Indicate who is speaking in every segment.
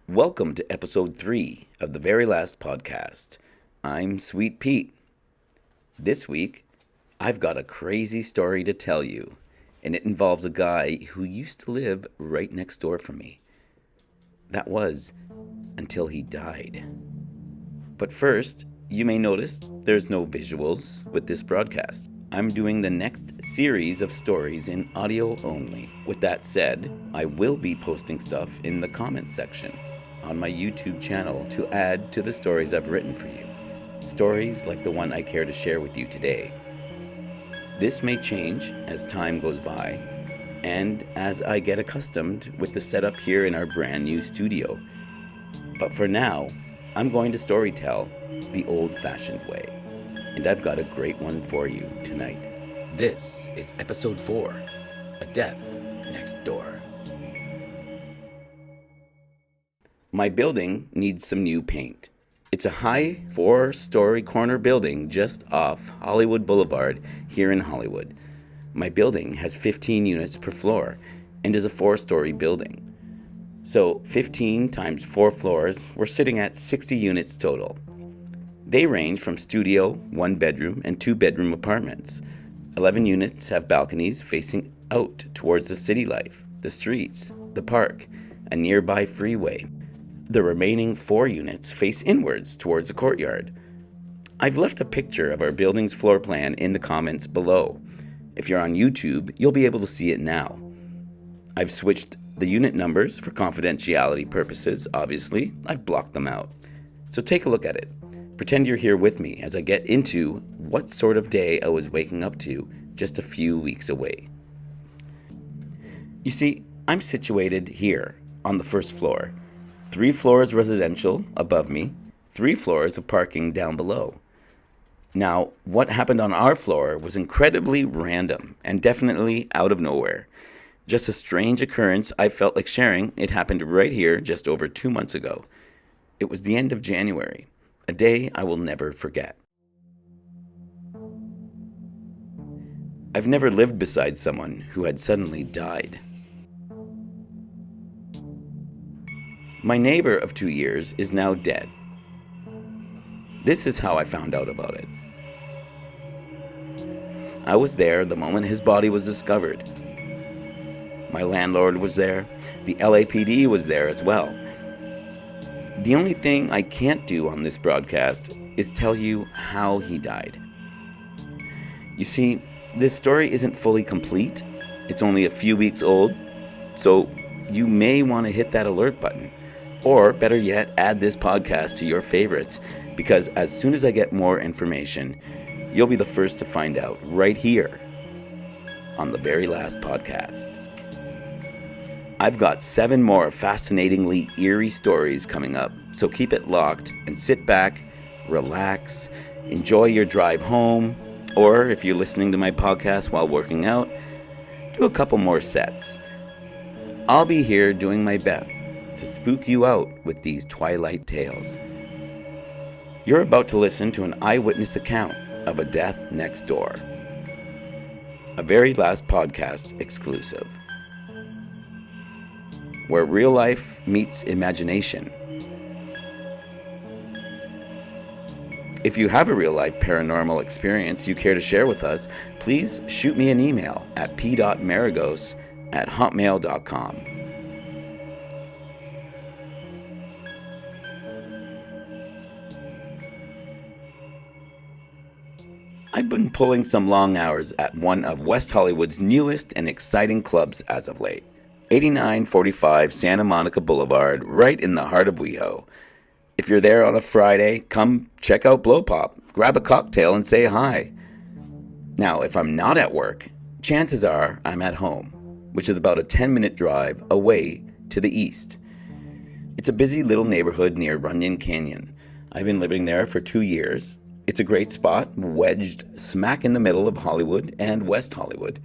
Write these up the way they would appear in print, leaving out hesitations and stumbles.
Speaker 1: Welcome to episode 3 of the very last podcast. I'm Sweet Pete. This week, I've got a crazy story to tell you, and it involves a guy who used to live right next door from me. That was until he died. But first, you may notice there's no visuals with this broadcast. I'm doing the next series of stories in audio only. With that said, I will be posting stuff in the comments section on my YouTube channel to add to the stories I've written for you. Stories like the one I care to share with you today. This may change as time goes by and as I get accustomed with the setup here in our brand new studio. But for now, I'm going to storytell the old-fashioned way. And I've got a great one for you tonight. This is episode 4, A Death Next Door. My building needs some new paint. It's a high 4-story corner building just off Hollywood Boulevard here in Hollywood. My building has 15 units per floor and is a 4-story building. So 15 times 4 floors, we're sitting at 60 units total. They range from studio, 1-bedroom, and 2-bedroom apartments. 11 units have balconies facing out towards the city life, the streets, the park, a nearby freeway. The remaining 4 units face inwards towards the courtyard. I've left a picture of our building's floor plan in the comments below. If you're on YouTube, you'll be able to see it now. I've switched the unit numbers for confidentiality purposes, obviously. I've blocked them out. So take a look at it. Pretend you're here with me as I get into what sort of day I was waking up to just a few weeks away. You see, I'm situated here on the first floor. 3 floors residential above me, 3 floors of parking down below. Now, what happened on our floor was incredibly random and definitely out of nowhere. Just a strange occurrence I felt like sharing. It happened right here just over 2 months ago. It was the end of January, a day I will never forget. I've never lived beside someone who had suddenly died. My neighbor of 2 years is now dead. This is how I found out about it. I was there the moment his body was discovered. My landlord was there. The LAPD was there as well. The only thing I can't do on this broadcast is tell you how he died. You see, this story isn't fully complete. It's only a few weeks old, so you may want to hit that alert button. Or, better yet, add this podcast to your favorites, because as soon as I get more information, you'll be the first to find out right here on the very last podcast. I've got 7 more fascinatingly eerie stories coming up, so keep it locked and sit back, relax, enjoy your drive home, or if you're listening to my podcast while working out, do a couple more sets. I'll be here doing my best to spook you out with these twilight tales. You're about to listen to an eyewitness account of a death next door. A very last podcast exclusive, where real life meets imagination. If you have a real life paranormal experience you care to share with us, please shoot me an email at p.maragos@hotmail.com. I've been pulling some long hours at one of West Hollywood's newest and exciting clubs as of late. 8945 Santa Monica Boulevard, right in the heart of WeHo. If you're there on a Friday, come check out Blow Pop, grab a cocktail and say hi. Now, if I'm not at work, chances are I'm at home, which is about a 10-minute drive away to the east. It's a busy little neighborhood near Runyon Canyon. I've been living there for 2 years. It's a great spot, wedged smack in the middle of Hollywood and West Hollywood.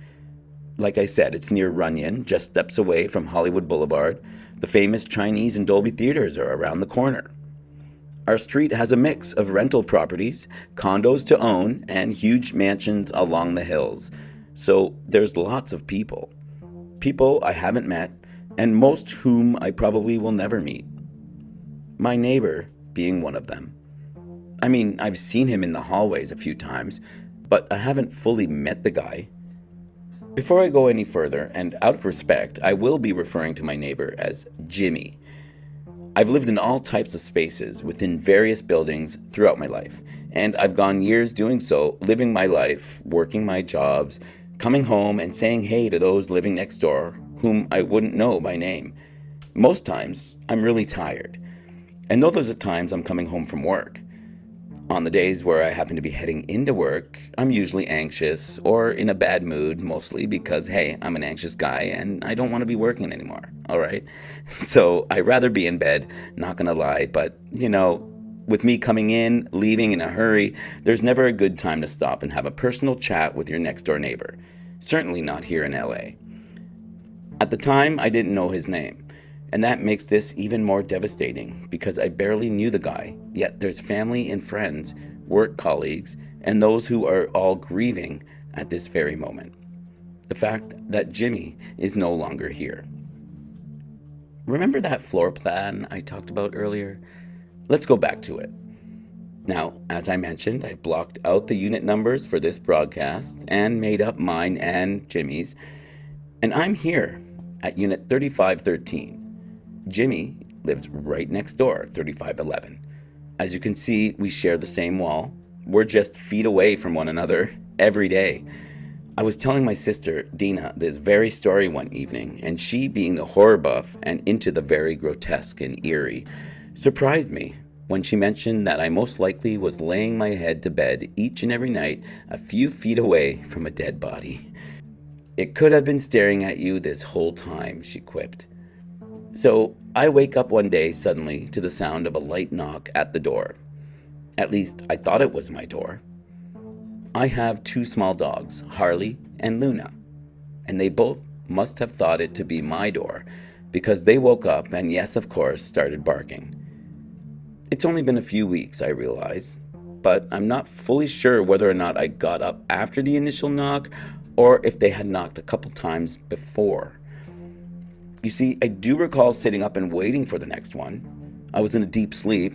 Speaker 1: Like I said, it's near Runyon, just steps away from Hollywood Boulevard. The famous Chinese and Dolby theaters are around the corner. Our street has a mix of rental properties, condos to own, and huge mansions along the hills. So there's lots of people. People I haven't met, and most whom I probably will never meet. my neighbor being one of them. I mean, I've seen him in the hallways a few times, but I haven't fully met the guy. Before I go any further, and out of respect, I will be referring to my neighbor as Jimmy. I've lived in all types of spaces within various buildings throughout my life, and I've gone years doing so, living my life, working my jobs, coming home and saying hey to those living next door whom I wouldn't know by name. Most times, I'm really tired, and those are times I'm coming home from work. On the days where I happen to be heading into work, I'm usually anxious or in a bad mood, mostly because, hey, I'm an anxious guy and I don't want to be working anymore, all right? So I'd rather be in bed, not gonna lie, but, with me coming in, leaving in a hurry, there's never a good time to stop and have a personal chat with your next door neighbor. Certainly not here in LA. At the time, I didn't know his name. And that makes this even more devastating because I barely knew the guy, yet there's family and friends, work colleagues, and those who are all grieving at this very moment. The fact that Jimmy is no longer here. Remember that floor plan I talked about earlier? Let's go back to it. Now, as I mentioned, I've blocked out the unit numbers for this broadcast and made up mine and Jimmy's, and I'm here at Unit 3513. Jimmy lives right next door, 3511. As you can see, we share the same wall. We're just feet away from one another every day. I was telling my sister, Dina, this very story one evening, and she, being the horror buff and into the very grotesque and eerie, surprised me when she mentioned that I most likely was laying my head to bed each and every night a few feet away from a dead body. It could have been staring at you this whole time, she quipped. So I wake up one day suddenly to the sound of a light knock at the door. At least I thought it was my door. I have two small dogs, Harley and Luna, and they both must have thought it to be my door because they woke up and, yes, of course, started barking. It's only been a few weeks, I realize, but I'm not fully sure whether or not I got up after the initial knock or if they had knocked a couple times before. You see, I do recall sitting up and waiting for the next one. I was in a deep sleep.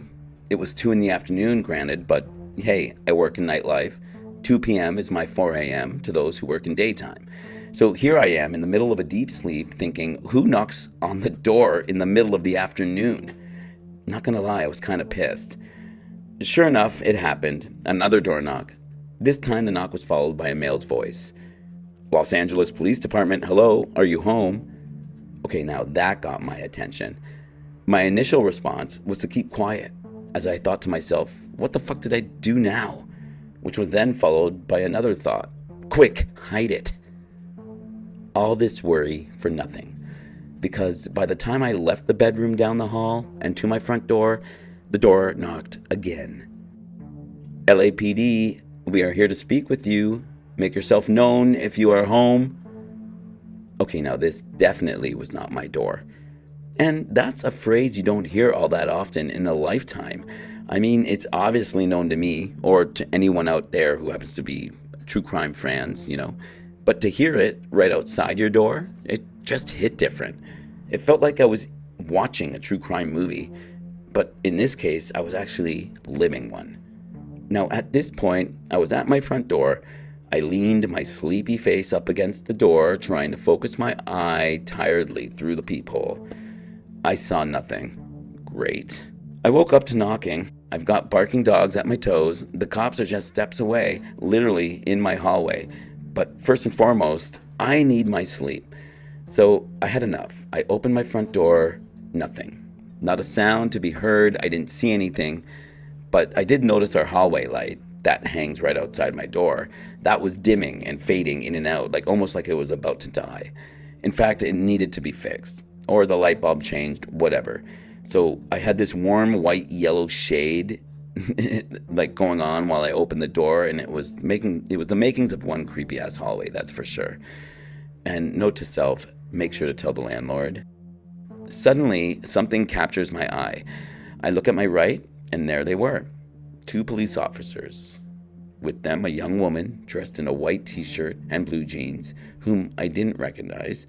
Speaker 1: It was 2 p.m, granted, but hey, I work in nightlife. 2 p.m. is my 4 a.m. to those who work in daytime. So here I am in the middle of a deep sleep thinking, who knocks on the door in the middle of the afternoon? Not gonna lie, I was kind of pissed. Sure enough, it happened. Another door knock. This time the knock was followed by a male's voice. Los Angeles Police Department, hello, are you home? Okay, now that got my attention. My initial response was to keep quiet, as I thought to myself, what the fuck did I do now? Which was then followed by another thought. Quick, hide it. All this worry for nothing. Because by the time I left the bedroom down the hall and to my front door, the door knocked again. LAPD, we are here to speak with you. Make yourself known if you are home. Okay, now this definitely was not my door. And that's a phrase you don't hear all that often in a lifetime. I mean, it's obviously known to me or to anyone out there who happens to be true crime fans, But to hear it right outside your door, it just hit different. It felt like I was watching a true crime movie, but in this case, I was actually living one. Now, at this point, I was at my front door. I leaned my sleepy face up against the door, trying to focus my eye tiredly through the peephole. I saw nothing. Great. I woke up to knocking. I've got barking dogs at my toes. The cops are just steps away, literally in my hallway. But first and foremost, I need my sleep. So I had enough. I opened my front door. Nothing. Not a sound to be heard. I didn't see anything. But I did notice our hallway light that hangs right outside my door. That was dimming and fading in and out, almost like it was about to die. In fact, it needed to be fixed, or the light bulb changed, whatever. So I had this warm white yellow shade going on while I opened the door, and it was the makings of one creepy ass hallway, that's for sure. And note to self, make sure to tell the landlord. Suddenly, something captures my eye. I look at my right, and there they were. 2 police officers. With them, a young woman dressed in a white t-shirt and blue jeans, whom I didn't recognize,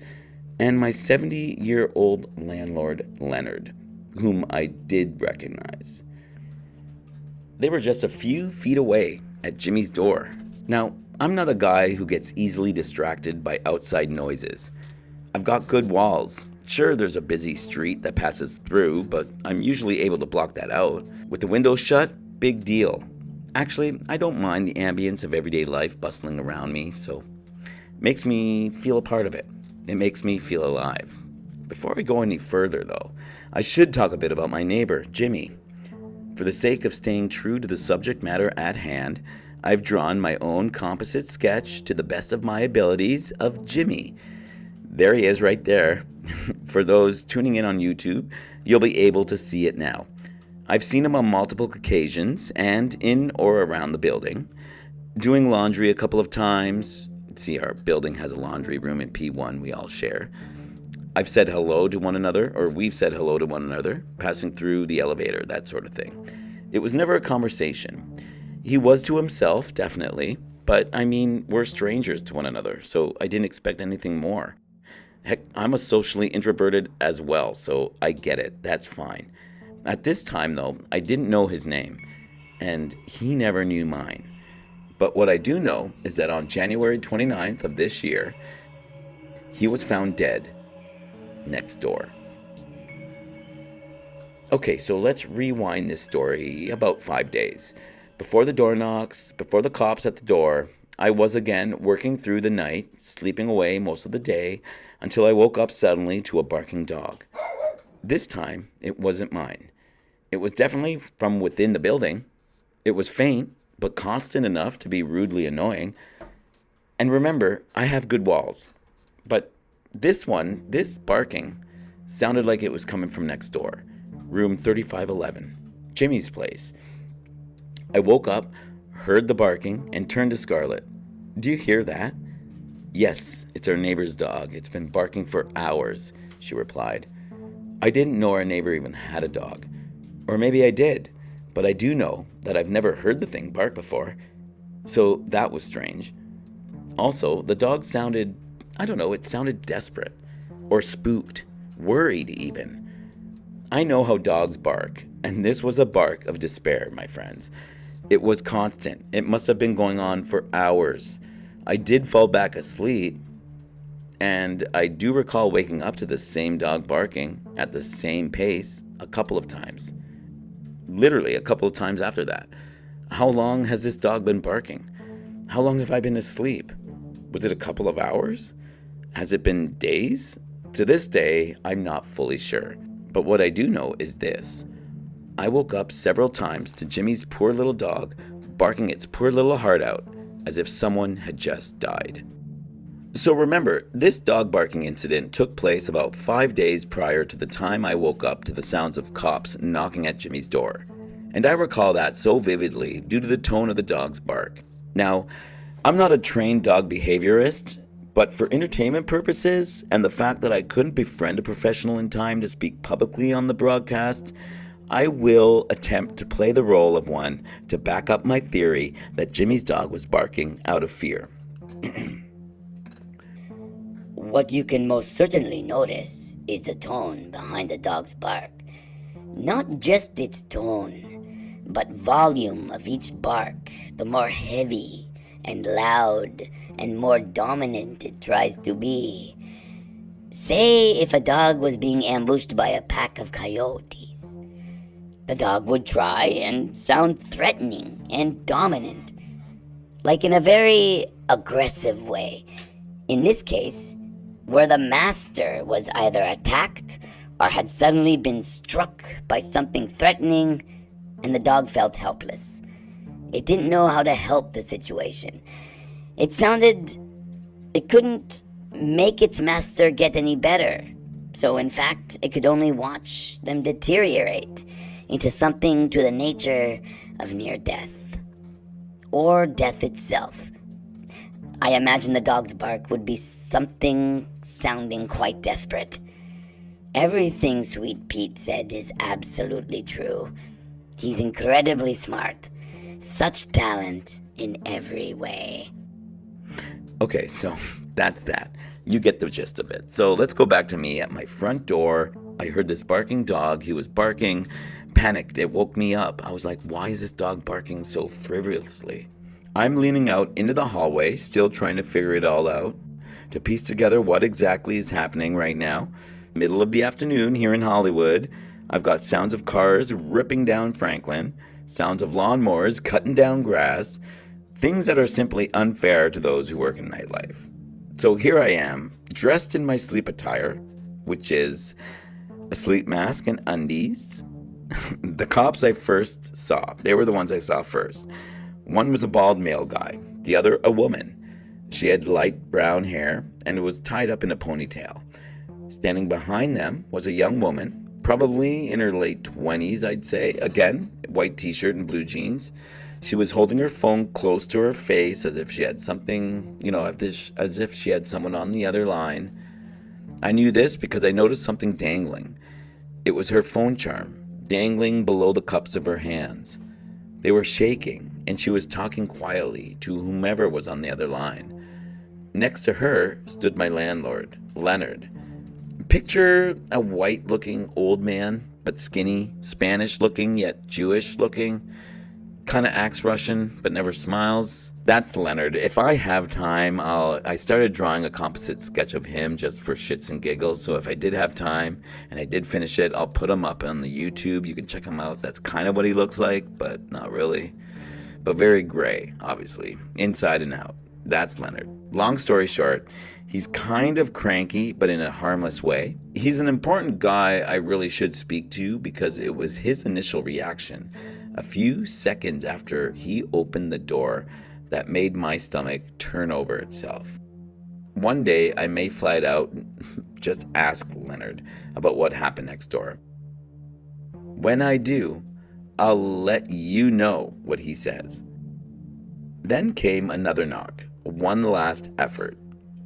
Speaker 1: and my 70-year-old landlord, Leonard. whom I did recognize. They were just a few feet away at Jimmy's door. Now, I'm not a guy who gets easily distracted by outside noises. I've got good walls. Sure, there's a busy street that passes through, but I'm usually able to block that out. With the windows shut, big deal. Actually, I don't mind the ambience of everyday life bustling around me, so it makes me feel a part of it. It makes me feel alive. Before we go any further, though, I should talk a bit about my neighbor, Jimmy. For the sake of staying true to the subject matter at hand, I've drawn my own composite sketch to the best of my abilities of Jimmy. There he is right there. For those tuning in on YouTube, you'll be able to see it now. I've seen him on multiple occasions and in or around the building, doing laundry a couple of times. See, our building has a laundry room in P1 we all share. I've said hello to one another, or we've said hello to one another, passing through the elevator, that sort of thing. It was never a conversation. He was to himself, definitely, but I mean, we're strangers to one another, so I didn't expect anything more. Heck, I'm a socially introverted as well, so I get it, that's fine. At this time, though, I didn't know his name, and he never knew mine. But what I do know is that on January 29th of this year, he was found dead next door. Okay, so let's rewind this story about 5 days. Before the door knocks, before the cops at the door, I was again working through the night, sleeping away most of the day, until I woke up suddenly to a barking dog. This time, it wasn't mine. It was definitely from within the building. It was faint, but constant enough to be rudely annoying. And remember, I have good walls. But this barking, sounded like it was coming from next door, room 3511, Jimmy's place. I woke up, heard the barking, and turned to Scarlett. "Do you hear that?" "Yes, it's our neighbor's dog. It's been barking for hours," she replied. I didn't know our neighbor even had a dog. Or maybe I did, but I do know that I've never heard the thing bark before. So that was strange. Also, the dog sounded, it sounded desperate. Or spooked. Worried even. I know how dogs bark, and this was a bark of despair, my friends. It was constant. It must have been going on for hours. I did fall back asleep, and I do recall waking up to the same dog barking at the same pace a couple of times. Literally a couple of times after that. How long has this dog been barking? How long have I been asleep? Was it a couple of hours? Has it been days? To this day, I'm not fully sure. But what I do know is this. I woke up several times to Jimmy's poor little dog barking its poor little heart out as if someone had just died. So remember, this dog barking incident took place about 5 days prior to the time I woke up to the sounds of cops knocking at Jimmy's door. And I recall that so vividly due to the tone of the dog's bark. Now, I'm not a trained dog behaviorist, but for entertainment purposes and the fact that I couldn't befriend a professional in time to speak publicly on the broadcast, I will attempt to play the role of one to back up my theory that Jimmy's dog was barking out of fear.
Speaker 2: What you can most certainly notice is the tone behind the dog's bark. Not just its tone, but volume of each bark. The more heavy and loud and more dominant it tries to be. Say if a dog was being ambushed by a pack of coyotes, the dog would try and sound threatening and dominant, like in a very aggressive way. In this case, where the master was either attacked or had suddenly been struck by something threatening, and the dog felt helpless. It didn't know how to help the situation. It couldn't make its master get any better. So in fact, it could only watch them deteriorate into something to the nature of near death. Or death itself. I imagine the dog's bark would be something sounding quite desperate. Everything Sweet Pete said is absolutely true. He's incredibly smart. Such talent in every way.
Speaker 1: Okay, so that's that. You get the gist of it. So let's go back to me at my front door I heard this barking dog. He was barking. Panicked. It woke me up. I was like, why is this dog barking so frivolously? I'm leaning out into the hallway, still trying to figure it all out, to piece together what exactly is happening right now. Middle of the afternoon here in Hollywood. I've got sounds of cars ripping down Franklin, sounds of lawnmowers cutting down grass, things that are simply unfair to those who work in nightlife. So here I am, dressed in my sleep attire, which is a sleep mask and undies. The cops I first saw, they were the ones I saw first. One was a bald male guy, the other a woman. She had light brown hair and it was tied up in a ponytail. Standing behind them was a young woman, probably in her late 20s, I'd say. Again, white t-shirt and blue jeans. She was holding her phone close to her face as if she had something, as if she had someone on the other line. I knew this because I noticed something dangling. It was her phone charm, dangling below the cups of her hands. They were shaking, and she was talking quietly to whomever was on the other line. Next to her stood my landlord, Leonard. Picture a white-looking old man, but skinny, Spanish-looking yet Jewish-looking. Kind of acts Russian, but never smiles. That's Leonard. If I have time, I started drawing a composite sketch of him just for shits and giggles. So if I did have time and I did finish it, I'll put him up on the YouTube. You can check him out. That's kind of what he looks like, but not really. But very gray, obviously, inside and out. That's Leonard. Long story short, he's kind of cranky, but in a harmless way. He's an important guy I really should speak to because it was his initial reaction a few seconds after he opened the door that made my stomach turn over itself. One day I may flat out just ask Leonard about what happened next door. When I do, I'll let you know what he says. Then came another knock, one last effort.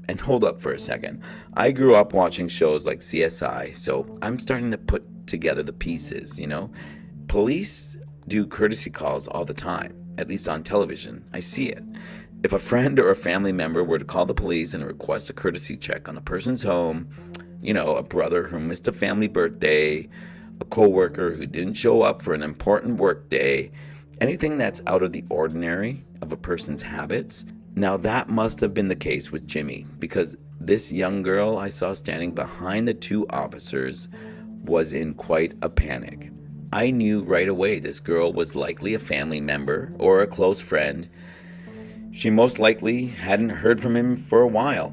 Speaker 1: And hold up for a second. I grew up watching shows like CSI, so I'm starting to put together the pieces, Police do courtesy calls all the time, at least on television. I see it. If a friend or a family member were to call the police and request a courtesy check on a person's home, a brother who missed a family birthday, a coworker who didn't show up for an important work day, anything that's out of the ordinary of a person's habits. Now that must have been the case with Jimmy, because this young girl I saw standing behind the two officers was in quite a panic. I knew right away this girl was likely a family member or a close friend. She most likely hadn't heard from him for a while.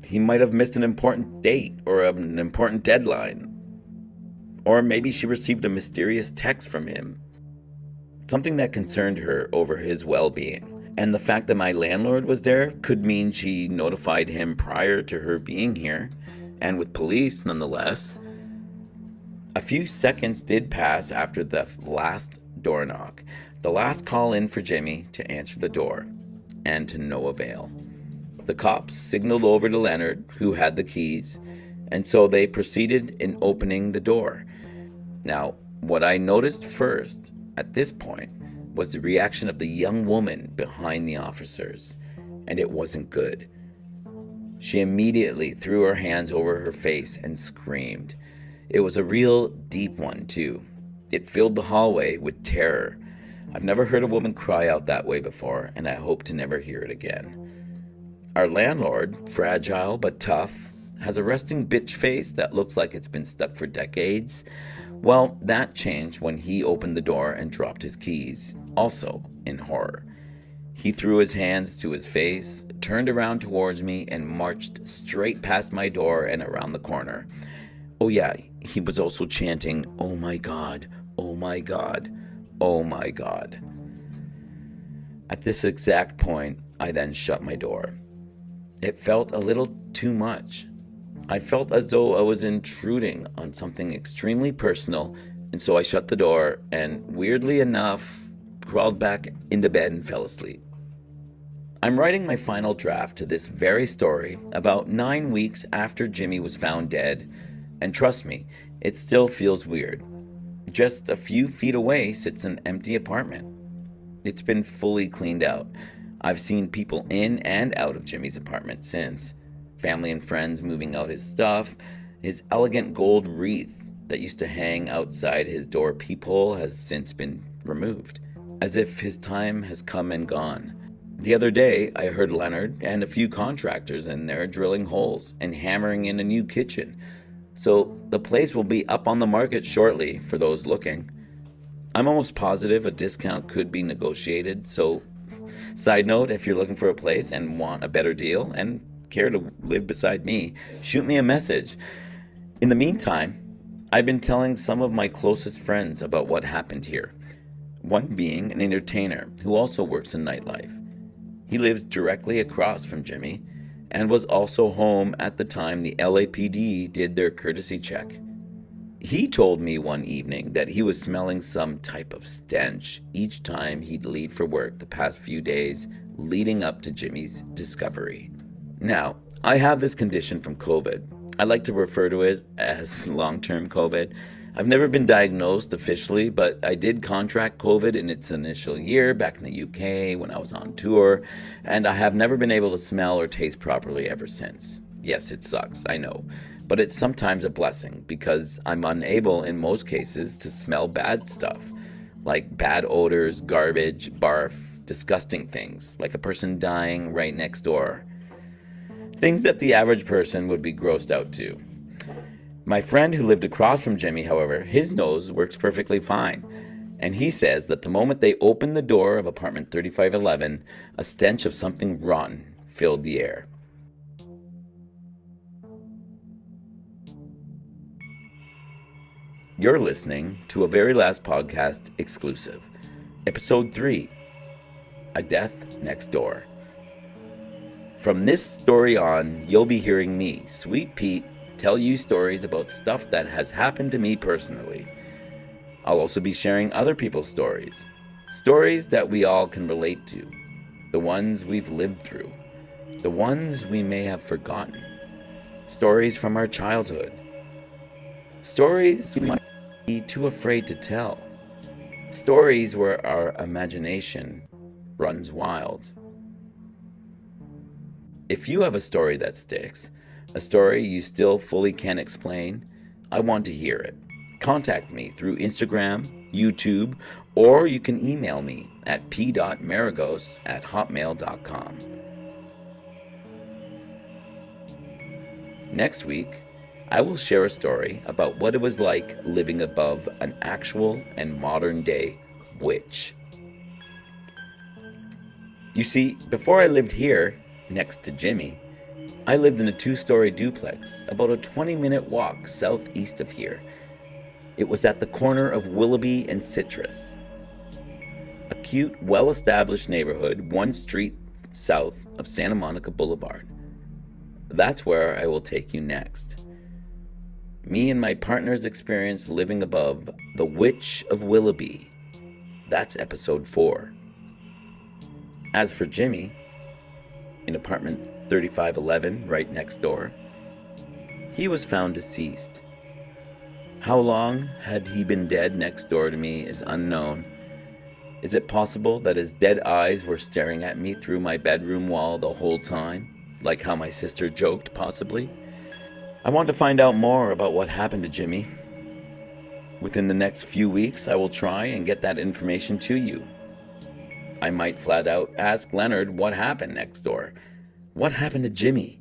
Speaker 1: He might have missed an important date or an important deadline. Or maybe she received a mysterious text from him. Something that concerned her over his well-being. And the fact that my landlord was there could mean she notified him prior to her being here, and with police nonetheless. A few seconds did pass after the last door knock, the last call in for Jimmy to answer the door, and to no avail. The cops signaled over to Leonard, who had the keys, and so they proceeded in opening the door. Now, what I noticed first at this point was the reaction of the young woman behind the officers, and it wasn't good. She immediately threw her hands over her face and screamed. It was a real deep one, too. It filled the hallway with terror. I've never heard a woman cry out that way before, and I hope to never hear it again. Our landlord, fragile but tough, has a resting bitch face that looks like it's been stuck for decades. Well, that changed when he opened the door and dropped his keys, also in horror. He threw his hands to his face, turned around towards me, and marched straight past my door and around the corner. Oh yeah, he was also chanting, "Oh my God, oh my God, oh my God." At this exact point, I then shut my door. It felt a little too much. I felt as though I was intruding on something extremely personal, and so I shut the door and, weirdly enough, crawled back into bed and fell asleep. I'm writing my final draft to this very story about 9 weeks after Jimmy was found dead, and trust me, it still feels weird. Just a few feet away sits an empty apartment. It's been fully cleaned out. I've seen people in and out of Jimmy's apartment since. Family and friends moving out his stuff, His elegant gold wreath that used to hang outside his door peephole has since been removed, as if his time has come and gone. The other day, I heard Leonard and a few contractors in there drilling holes and hammering in a new kitchen, so the place will be up on the market shortly for those looking. I'm almost positive a discount could be negotiated, so side note, if you're looking for a place and want a better deal and care to live beside me, shoot me a message. In the meantime, I've been telling some of my closest friends about what happened here, one being an entertainer who also works in nightlife. He lives directly across from Jimmy and was also home at the time the LAPD did their courtesy check. He told me one evening that he was smelling some type of stench each time he'd leave for work the past few days leading up to Jimmy's discovery. Now, I have this condition from COVID. I like to refer to it as long-term COVID. I've never been diagnosed officially, but I did contract COVID in its initial year back in the UK when I was on tour, and I have never been able to smell or taste properly ever since. Yes, it sucks, I know, but it's sometimes a blessing because I'm unable in most cases to smell bad stuff, like bad odors, garbage, barf, disgusting things, like a person dying right next door. Things that the average person would be grossed out to. My friend who lived across from Jimmy, however, his nose works perfectly fine. And he says that the moment they opened the door of apartment 3511, a stench of something rotten filled the air. You're listening to a Very Last Podcast exclusive, Episode 3, A Death Next Door. From this story on, you'll be hearing me, Sweet Pete, tell you stories about stuff that has happened to me personally. I'll also be sharing other people's stories. Stories that we all can relate to. The ones we've lived through. The ones we may have forgotten. Stories from our childhood. Stories we might be too afraid to tell. Stories where our imagination runs wild. If you have a story that sticks, a story you still fully can't explain, I want to hear it. Contact me through Instagram, YouTube, or you can email me at p.maragos@hotmail.com. Next week, I will share a story about what it was like living above an actual and modern day witch. You see, before I lived here, next to Jimmy, I lived in a 2-story duplex, about a 20-minute walk southeast of here. It was at the corner of Willoughby and Citrus. A cute, well-established neighborhood 1 street south of Santa Monica Boulevard. That's where I will take you next. Me and my partner's experience living above the Witch of Willoughby. That's episode 4. As for Jimmy, in apartment 3511 right next door, he was found deceased. How long had he been dead next door to me is unknown. Is it possible that his dead eyes were staring at me through my bedroom wall the whole time, like how my sister joked, possibly? I want to find out more about what happened to Jimmy. Within the next few weeks, I will try and get that information to you. I might flat out ask Leonard what happened next door. What happened to Jimmy?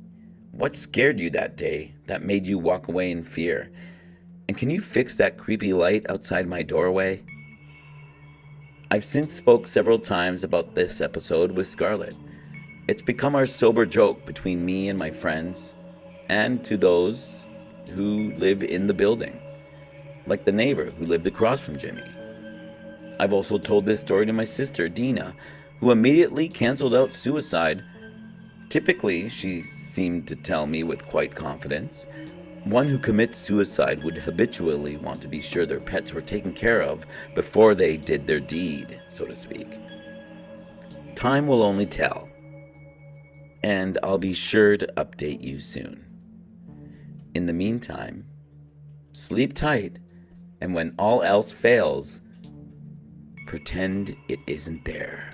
Speaker 1: What scared you that day that made you walk away in fear? And can you fix that creepy light outside my doorway? I've since spoke several times about this episode with Scarlett. It's become our sober joke between me and my friends, and to those who live in the building, like the neighbor who lived across from Jimmy. I've also told this story to my sister, Dina, who immediately canceled out suicide. Typically, she seemed to tell me with quite confidence, one who commits suicide would habitually want to be sure their pets were taken care of before they did their deed, so to speak. Time will only tell, and I'll be sure to update you soon. In the meantime, sleep tight, and when all else fails, pretend it isn't there.